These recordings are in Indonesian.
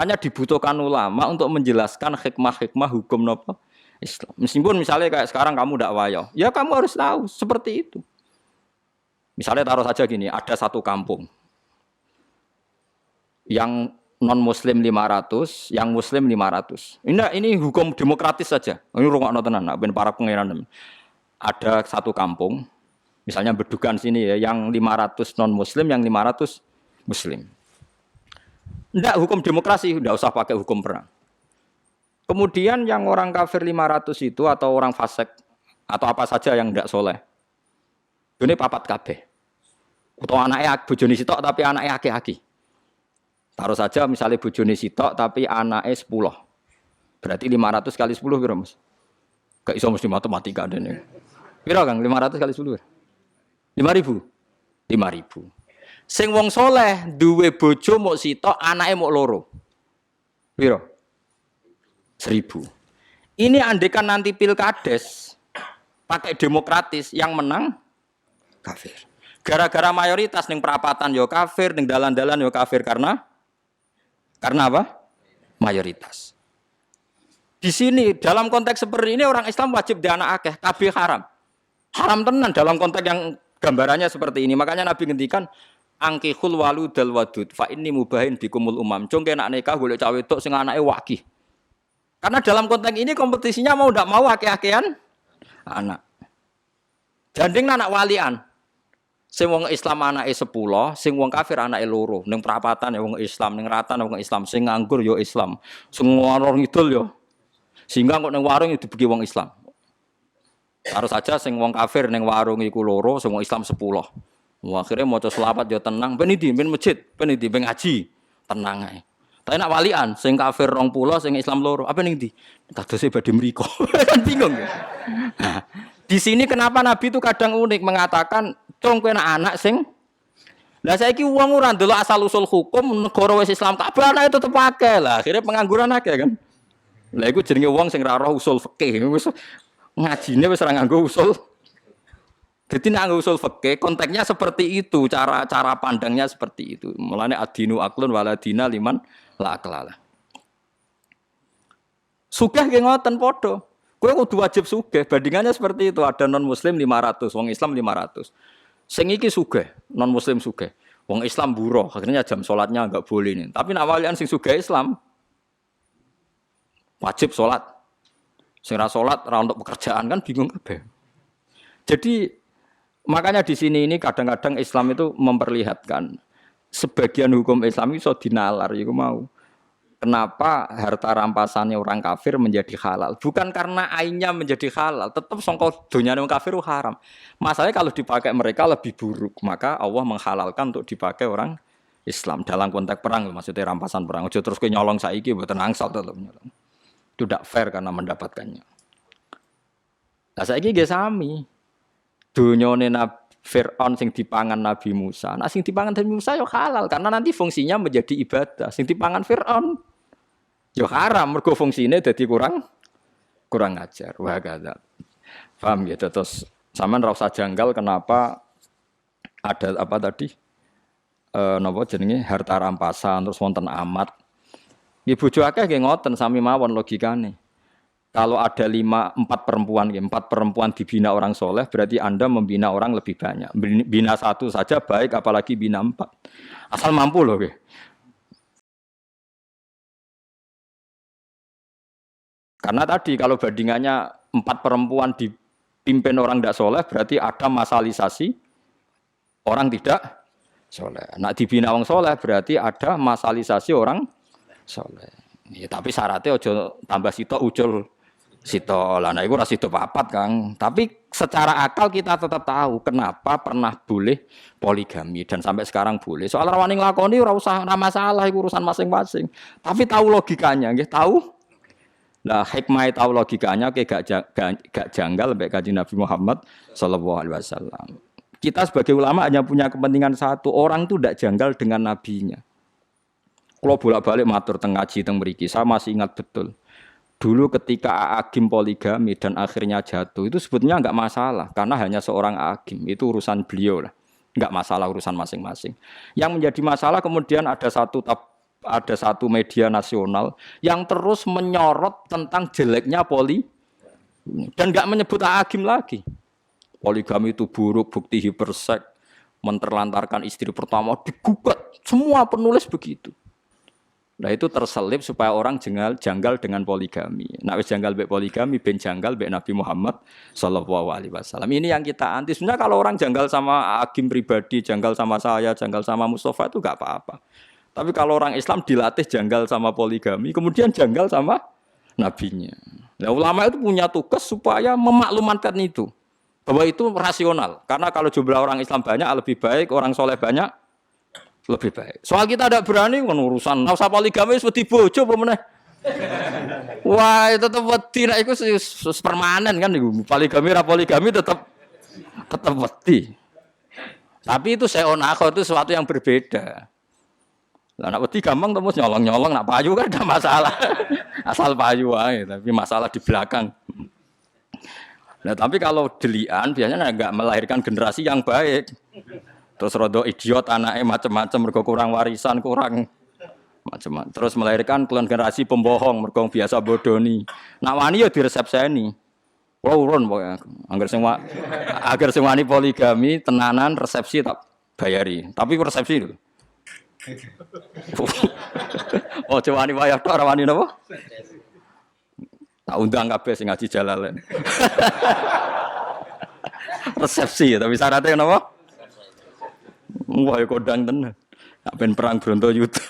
Makanya dibutuhkan ulama untuk menjelaskan hikmah-hikmah hukum nopo Islam. Meskipun misalnya kayak sekarang kamu dakwah ya kamu harus tahu seperti itu. Misalnya taruh saja gini, ada satu kampung yang non muslim 500, yang muslim 500. Ini hukum demokratis saja. Ini rungokno tenan, ben para pangeran. Ada satu kampung, misalnya Bedugan sini ya, yang 500 non muslim, yang 500 muslim. Enggak, hukum demokrasi, enggak usah pakai hukum perang. Kemudian yang orang kafir 500 itu atau orang fasik atau apa saja yang enggak soleh, ini papat kabeh. Atau anaknya bojone sitok tapi anaknya aki-aki. Taruh saja misalnya bojone sitok tapi anaknya 10. Berarti 500 kali 10 piro, Mas? Gak iso mesti matematika dene. Piro Kang? 500 kali 10. 5.000. 5.000. Sing wong soleh duwe bojo mok sitok, anake mok loro. Piro? 1.000. Ini andekan nanti pilkades pakai demokratis yang menang kafir. Gara-gara mayoritas ning perapatan yo kafir, ning dalan-dalan yo kafir karena apa? Mayoritas. Di sini dalam konteks seperti ini orang Islam wajib dianak akeh, kabeh haram. Haram tenan dalam konteks yang gambarannya seperti ini. Makanya Nabi ngendikan angkihul waludal wadud fa inni mubahin bikumul umam. Congke nak nikah golek cawe tok sing anake waki. Karena dalam konteks ini kompetisinya mau ndak mau akeh-akehan anak. Janding anak walian. Sing wong Islam anake 10, sing wong kafir anake loro. Ning perapatan ya wong Islam, ning ratan wong Islam, sing nganggur ya Islam. Sing warung ngidul ya. Sehingga kok ning warung dibagi wong Islam. Harus saja sing wong kafir ning warung iku loro, sing wong Islam 10. Wah, akhirnya maca selawat yo tenang, ben ndi ben masjid, ben ndi ben ngaji, tenang ae. Tapi nak walian sing kafir 20, sing Islam loro, apa ning ndi? Kadose badhe mriko. Kan bingung ya. Nah, di sini kenapa Nabi itu kadang unik mengatakan, "Cung kowe anak sing." Lah saiki wong ora ndelok asal usul hukum negara wis Islam kabeh anake tetep akeh lah, akhirnya pengangguran akeh kan. Lah iku jenenge wong sing ra roh usul fikih, wis ngajine wis ora nganggo usul. Jadi nak usul fikih konteksnya seperti itu, cara pandangnya seperti itu. Mulane adinu aklun waladina liman la aklala. Sugih nggih ngoten padha. Kowe kudu wajib sugih, bandingannya seperti itu. Ada non muslim 500, wong Islam 500. Sing iki sugih, non muslim sugih. Wong Islam buruh, akhirnya jam salatnya enggak boleh nih. Tapi nak walian sing sugih Islam wajib salat. Sing ra salat ra untuk pekerjaan kan bingung kabeh. Jadi makanya di sini ini kadang-kadang Islam itu memperlihatkan sebagian hukum Islam itu dinalar, itu mau. Kenapa harta rampasannya orang kafir menjadi halal? Bukan karena ainnya menjadi halal, tetap sangka donyane wong kafir haram. Masalahnya kalau dipakai mereka lebih buruk, maka Allah menghalalkan untuk dipakai orang Islam dalam konteks perang, maksudnya rampasan perang. Ojo terus kowe nyolong saiki mboten angsal tetep nyolong. Itu tidak fair karena mendapatkannya. Lah saiki nggih sami. Dunyane Fir'aun sing dipangan Nabi Musa. Nah sing dipangan Nabi Musa ya halal karena nanti fungsinya menjadi ibadah. Sing dipangan Fir'aun ya haram mergo fungsine dadi kurang ajar. Wah kada. Paham ya terus sampean ra usah janggal kenapa ada apa tadi? Napa jenenge harta rampasan terus wonten amat. Nggih bojo akeh nggih ngoten sami mawon logikane. Kalau ada 4 perempuan dibina orang soleh, berarti Anda membina orang lebih banyak. Bina 1 saja baik, apalagi bina 4. Asal mampu loh. Karena tadi kalau bandingannya 4 perempuan dipimpin orang tidak soleh, berarti ada masalisasi orang tidak soleh. Nah dibina orang soleh, berarti ada masalisasi orang soleh. Ya, tapi syaratnya ojo tambah sitok ucul sito lah, nah itu ras itu papat Kang. Tapi secara akal kita tetap tahu kenapa pernah boleh poligami dan sampai sekarang boleh. Soal rawani nglakoni ora usah ora masalah, itu urusan masing-masing. Tapi tahu logikanya, nggih tahu. Lah hikmah tahu logikanya gak janggal mbek Kanjeng Nabi Muhammad sallallahu alaihi wasallam. Kita sebagai ulama hanya punya kepentingan satu, orang itu tidak janggal dengan nabinya. Kalau bolak-balik matur teng ngaji teng mriki, saya masih ingat betul. Dulu ketika Agim poligami dan akhirnya jatuh, itu sebetulnya enggak masalah. Karena hanya seorang Agim, itu urusan beliau lah. Enggak masalah urusan masing-masing. Yang menjadi masalah kemudian ada satu ada satu media nasional yang terus menyorot tentang jeleknya dan nggak menyebut Agim lagi. Poligami itu buruk, bukti hiperseks, menterlantarkan istri pertama digugat. Semua penulis begitu. Nah itu terselip supaya orang janggal dengan poligami. Nah wis janggal mbek poligami, ben janggal mbek Nabi Muhammad sallallahu alaihi wasallam. Ini yang kita anti. Sebenarnya kalau orang janggal sama Agim pribadi, janggal sama saya, janggal sama Mustafa itu enggak apa-apa. Tapi kalau orang Islam dilatih janggal sama poligami, kemudian janggal sama nabinya. Nah ulama itu punya tugas supaya memaklumatkan itu. Bahwa itu rasional. Karena kalau jumlah orang Islam banyak lebih baik, orang soleh banyak lebih baik. Soal kita tidak berani urusan nggak usah poligami seperti bojo apa meneh. Wah, itu tetap wedi nek iku permanen kan iku. Poligami tetap wedi. Tapi itu seonako itu sesuatu yang berbeda. Lah nek wedi gampang terus nyolong-nyolong nak payu kan ada masalah. Asal payu ae, tapi masalah di belakang. Nah, tapi kalau delian biasanya enggak melahirkan generasi yang baik. Terus rodo idiot anaknya macam-macam mergo kurang warisan, kurang macam-macam. Terus melahirkan generasi pembohong mergo biasa bodoni. Nak wani ya diresepseni. Urun pokoke. Agar sing wani poligami tenanan resepsi tak bayari. Tapi resepsi lho. Oh, coba wani bayar tok ora wani napa? Tak undang kabeh sing ngaji Jalalain. Resepsi tapi syaratnya napa? Wah, kodang tenan. Nak ben perang Brontoyuda.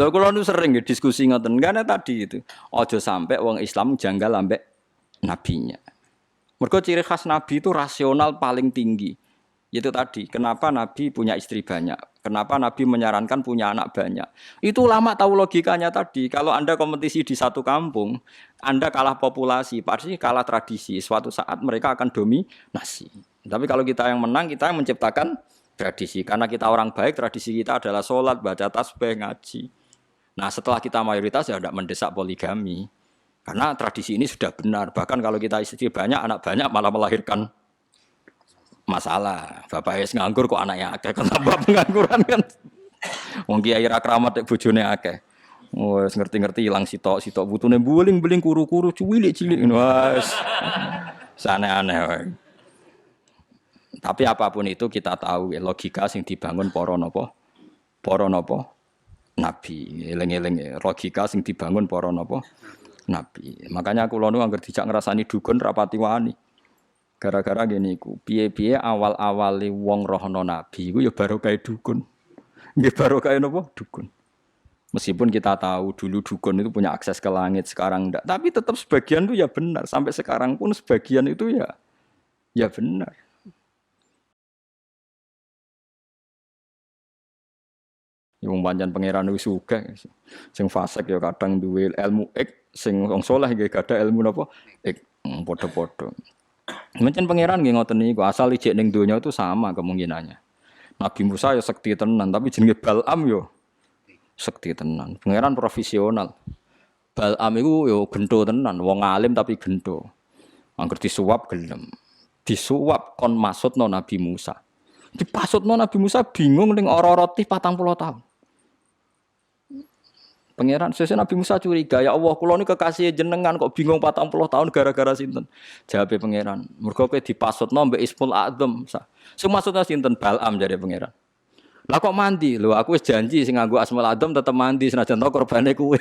Lho kula nu sering diskusi ngoten karena tadi itu. Aja sampai wong Islam janggal ambek nabinya. Mergo ciri khas nabi itu rasional paling tinggi. Itu tadi, kenapa nabi punya istri banyak? Kenapa nabi menyarankan punya anak banyak? Itu ulama tahu logikanya tadi. Kalau Anda kompetisi di satu kampung, Anda kalah populasi, pasti kalah tradisi. Suatu saat mereka akan dominasi. Tapi kalau kita yang menang, kita yang menciptakan tradisi. Karena kita orang baik, tradisi kita adalah sholat, baca tasbih, ngaji. Nah setelah kita mayoritas ya tidak mendesak poligami. Karena tradisi ini sudah benar. Bahkan kalau kita istri banyak, anak banyak malah melahirkan masalah. Bapak es nganggur kok anaknya akeh, kenapa pengangguran kan? Wong kiai ra kramat nek bojone akeh. Wes ngerti-ngerti ilang sitok butune buling-buling kuru-kuru cilik-cilik wes. Aneh-aneh wae. Tapi apapun itu kita tahu logika sing dibangun para napa? Para napa? Nabi. Eling-eling logika sing dibangun para napa? Nabi. Makanya kula nu anggere dijak ngrasani dukun rapati wani. Gara-gara gini ku, piye-piye awal-awali wong rohno nabi, ku ya barokah dukun. Nggih barokah napa? Dukun. Meskipun kita tahu dulu dukun itu punya akses ke langit, sekarang enggak. Tapi tetap sebagian itu ya benar. Sampai sekarang pun sebagian itu ya benar. Yang pancen pangeran wis sugih. Sing fasik ya kadang duwe ilmu sing wong saleh nggih gadah ilmu napa? Padha-padha. Mencen pangeran nggih ngoten niku, asal ijek ning donya itu sama kemungkinannya. Nabi Musa ya sekti tenan, tapi jenenge Bal'am yo sekti tenan. Pangeran profesional. Bal'am iku yo gento tenan, wong alim tapi gento. Angger disuap gelem. Disuap kon maksudno Nabi Musa. Dipasutno Nabi Musa bingung ning ora-ora 40 tahun. Pangeran sesuk Nabi Musa curiga, ya Allah kula niku kekasih jenengan kok bingung 40 tahun gara-gara sinten? Jawabe pangeran, mergo kowe dipasutno mbek Ismul Adzam. Sing maksudna sinten? Bal'am jare pangeran. Lah kok mandi? Lho aku wis janji sing nganggo Ismul Adzam tetep mandi senajan to korbane kowe.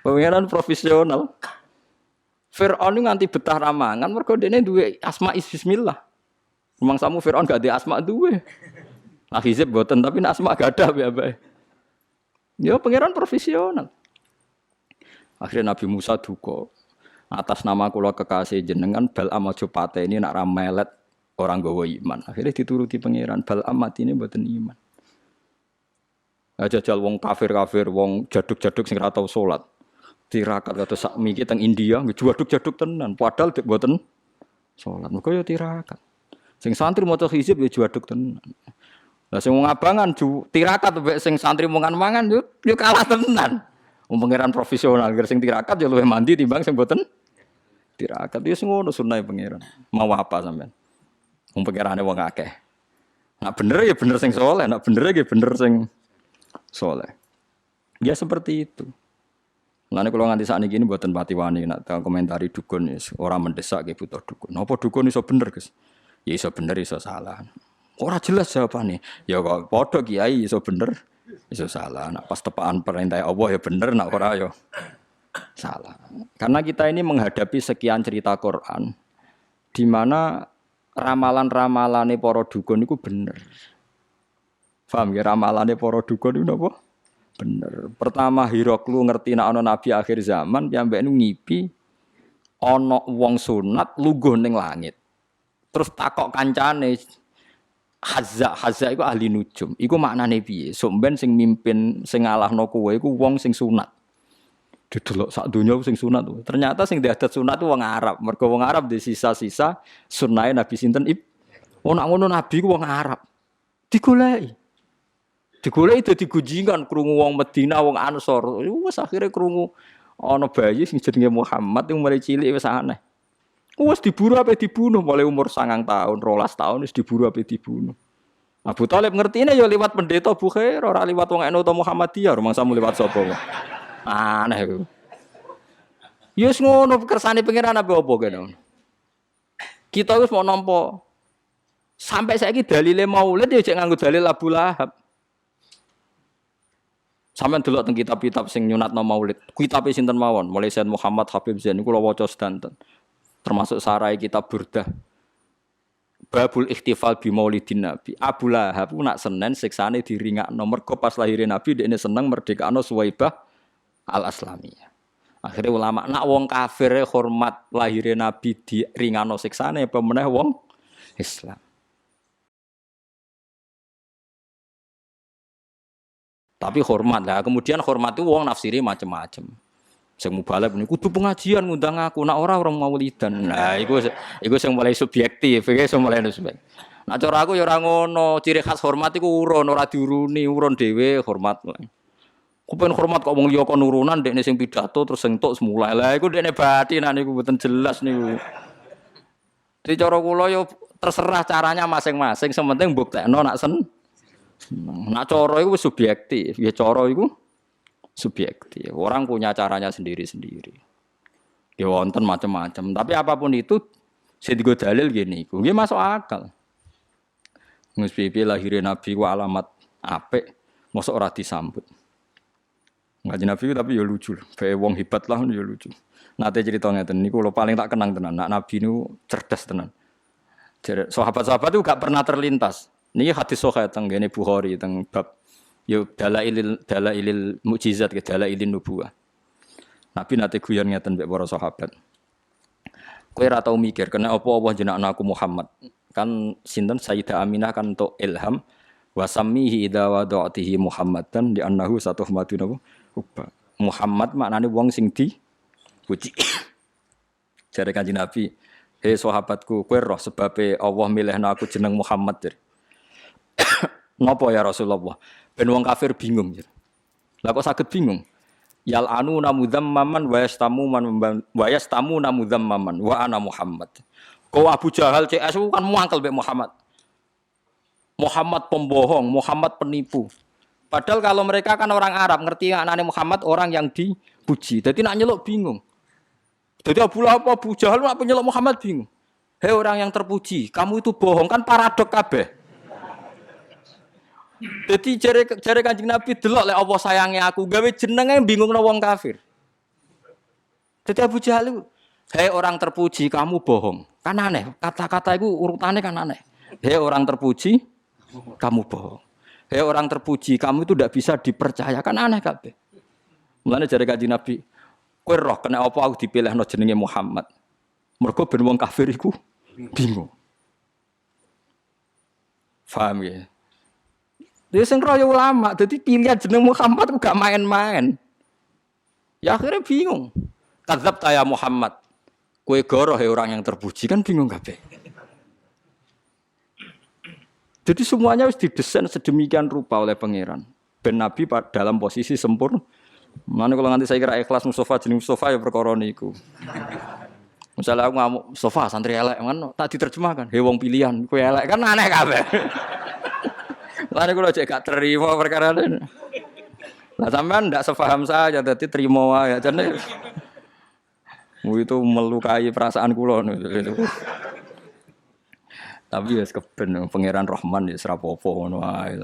Pangeran profesional. Fir'aun nganti betah ramangan mergo dene duwe asma bismillah. Rumangsamu Fir'aun gak duwe asma duwe. Nah hizib boten tapi asma gak ada bae. Ya pangeran profesional. Akhirnya Nabi Musa duka. Atas nama kula kekasih jenengan Bal'am aja pateni nak ra melet orang gawa iman. Akhirnya dituruti pangeran Bal'am matine boten iman. Aja jajal wong kafir-kafir, wong jaduk-jaduk sing ora tau salat. Tirakat kados sakmiki teng India nggih jaduk-jaduk tenan. Padahal boten salat. Mergo ya tirakat. Sing santri maca hizib ya jaduk tenan. Lah sing ngabangan tirakat mbek sing santri mangan-mangan yo kalah tenan. Wong pangeran profesional sing tirakat yo luwih mandi timbang sing mboten tirakat. Ya sing ngono sunnahe pangeran. Mau apa sampean? Wong pikirane wong akeh. Nak bener ya bener sing soleh, nak bener ya bener sing soleh. Ya seperti itu. Mulane kalau nganti saat ini buatan pati wani nak komentari dukun ya orang mendesak kayak butuh dukun. Apa dukun iso bener guys? Ya iso bener iso salah. Ora jelas jawabannya. Ya kok padha kiai iso bener iso salah. Nak pas tepaan perintah Allah ya bener, nak ora ya salah. Karena kita ini menghadapi sekian cerita Quran di mana ramalan-ramalane para dukun itu bener. Paham ya ramalane para dukun itu napa? Bener. Pertama Hiroklu ngerti nek ana nabi akhir zaman piyambake ngipi ana wong sunat lungguh ning langit. Terus takok kancane Hazza iku ahli nujum. Iku maknane piye? Sok ben sing mimpin sing ngalahno kowe iku wong sing sunat. Didelok sak donya sing sunat. Ternyata sing diadat sunat wong Arab. Mergo wong Arab di sisa-sisa sunahe Nabi sinten nak ngono nabi ku wong Arab. Digoleki. Digoleki dadi gunjingan krungu wong Madinah, wong Ansor. Wes akhire krungu ana bayi sing jenenge Muhammad yang mulai cilik wis aneh. Wes diburu ape dibunuh mulai umur 9 tahun, 12 tahun wis diburu ape dibunuh. Abu Thalib ngertine ya liwat pendeta Bukhair, ora liwat wong NU atau Muhammadiyah, rumangsa liwat sapa kok. Aneh iku. Ya wis ngono kersane pangeran apa kene. Kita wis mau nampa sampai saiki dalile maulid ya cek nganggo dalil Abu Lahab. Sampeyan delok teng kitab-kitab sing nyunatno maulid. Kitabe sinten mawon, mulai Sayyid Muhammad Habib Zain kula waca sedanten. Termasuk sarai kitab Burdah. Babul Ikhtifal bi Maulidin Nabi. Abu Lahab ku nak Senin siksane diringakno mergo pas lahire Nabi dekne seneng merdekakno Suwaibah Al-Aslamiyah. Akhirnya ulama nak wong kafir hormat lahire Nabi diringakno siksane apa meneh wong Islam. Tapi hormat lah. Kemudian hormat itu wong nafsiri macam-macam. Sing mubalagh niku kudu pengajian ngundang aku, nak orang maulidan. Nah, iku sing mulai subjektif, iki sing mulai subjektif. Nak cara aku ya ora ngono, ciri khas hormat iku urun, ora diuruni, urun dhewe hormat. Ku pengen hormat kok wong liya kon urunan dekne sing pidato terus sing tok semulai. Lah iku dekne batinan niku mboten jelas niku. Di cara kula ya terserah caranya masing-masing, sementing mbuktekno nak nak cara iku subjektif, ya cara iku subjektif. Orang punya caranya sendiri-sendiri. Ya wonten macam-macam, tapi apapun itu sing digo dalil ngene iku. Nggih masuk akal. Mus pipi lahirin Nabi ku alamat apik, mosok ora disambut. Ngaji Nabi tapi ya lucu. Bae wong hebat lah ya lucu. Nate cerita ngeten niku lho paling tak kenang tenan. Nak Nabi niku cerdas tenan. Sahabat-sahabat itu gak pernah terlintas. Niki hadis sahih teng ngene Bukhari teng bab yo dalailil mukjizat ke dalailin nubuwah. Nabi nate guyon ngeten mbek para sahabat. Kowe ora tau mikir kena apa Allah jenakno aku Muhammad. Kan sinten Sayyidah Aminah kan untuk ilham wa sammihi idza wada'tihi Muhammadan di annahu satuhmatun hubba. Muhammad maknane wong sing dipuji. Jare Kanjeng Nabi, "Hei sahabatku, kowe roh sebabe Allah milihna aku jeneng Muhammad." Jare. Napa ya Rasulullah? Ben wong kafir bingung. Lah kok saged bingung? Yal anu namudzammaman wa yastamu namudzammaman wa ana Muhammad. Kau Abu Jahal CS kan muangkel mbek Muhammad. Muhammad pembohong, Muhammad penipu. Padahal kalau mereka kan orang Arab, ngerti anaknya Muhammad orang yang dipuji. Jadi nak nyeluk bingung. Jadi Abu Jahal nak penyeluk Muhammad bingung. Hei orang yang terpuji, kamu itu bohong kan paradok kabeh. Jadi jare Kanjeng Nabi delok lek Allah sayange aku, gawe jenenge bingungno wong kafir. Jadi Abu Jahal, hei orang terpuji, kamu bohong. Kan aneh, kata-kata itu urutannya kan aneh. Hei orang terpuji, kamu bohong. Hei orang terpuji, kamu itu tidak bisa dipercaya. Kan aneh kabeh. Mulane jare Kanjeng Nabi, kowe roh kena apa aku dipilihno jenenge Muhammad. Mergo ben wong kafir iku bingung. Paham ya? Dia sing royo ulama, jadi pilihan jeneng Muhammad gak main-main. Ya akhirnya bingung. Kadzab ya Muhammad. Kue goroh orang yang terpuji kan bingung kabeh. Jadi semuanya harus didesain sedemikian rupa oleh pangeran. Ben Nabi dalam posisi sempurna. Mana kalau nanti saya kira ikhlas Mustafa jenis Mustafa ya perkara niku. Misalnya aku ngamuk sofa santri elek kan tak diterjemahkan, he wong pilihan kowe elek kan aneh kabeh. Lha kula cek gak terima perkara ini. Lah sampean ndak sepaham saya dadi terima wae jane. Itu melukai perasaan kula niku. Tapi ya keben pangeran Rahman ya serapopo ngono wae.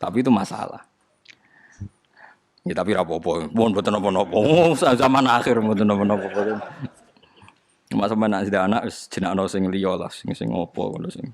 Tapi itu masalah. Ya tapi rapopo, mohon mboten napa-napa. Zaman akhir mboten napa-napa. Cuma sampeyan nek anak wis jenakno sing liya lah, sing opo ngono sing